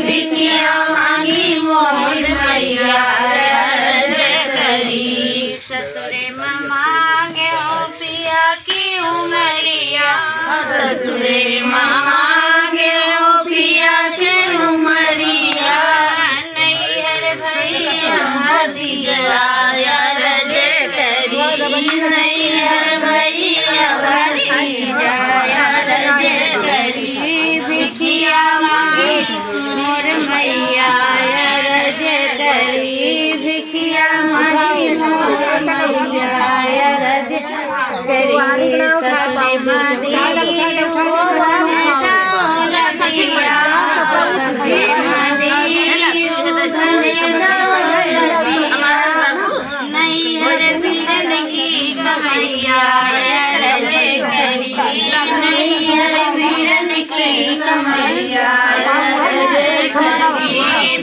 बिटिया मांगी मोर मैया रज करी। ससुरे में मांगे हो पिया की उमरिया, ससुरे में मांगे हो पिया के उमरिया। नैहर भैया भतीजा रज करी, नैहर भैया भतीजा रज करी। बिटिया मांगी मोर मैया रज करी, बिटिया मांगी मोर मैया रज करी। ससुरे मादी नैहर बीरन की कमैया रज करी, नैहर बीरन की कमैया रज करी।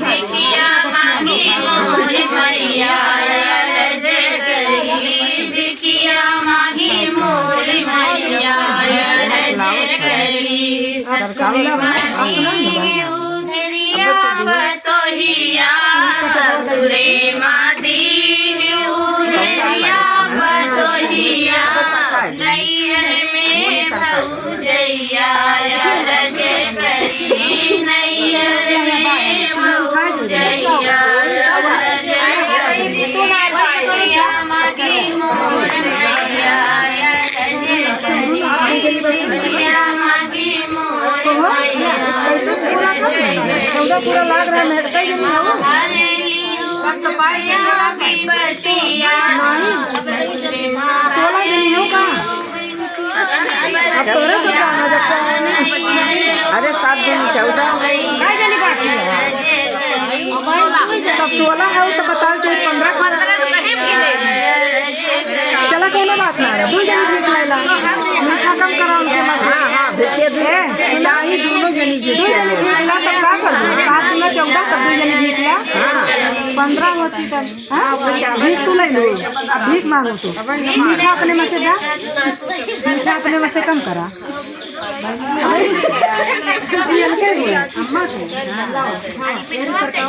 बिटिया मांगी मोर मैया रज करी, बिटिया मांगी मोर मैया रज करी। ससुरे मादी उघरिया बतोहिया, ससुरे मादी उघरिया बतोहिया। नैहर में भौजैया रज करी, नैहर में भौजैया रज करी। बिटिया मांगी मोर मैया रज करी, बिटिया मांगी मोर मैया रज करी। पूरा लाग रहा है बिटिया ससुरे माँ 16 दिन हो का अब तोरे तो जाना जब अरे 7 दिन 14 काय जानी बाकी है सब 16 है तो बताओ जो 15 चला कोनो बात ना है 2 जनी भेज लेला मीठा कम करा उनके मत। हां भेजे दे चाही दोनों जनी भेज लेला तब का कर 7 में 14 तब 2 जनी भेज ला। हां 15 होती तब। हां भीख तू ले लो भीख मांगो तो मीठा अपने में से दा, मीठा अपने में से कम करा। अम्मा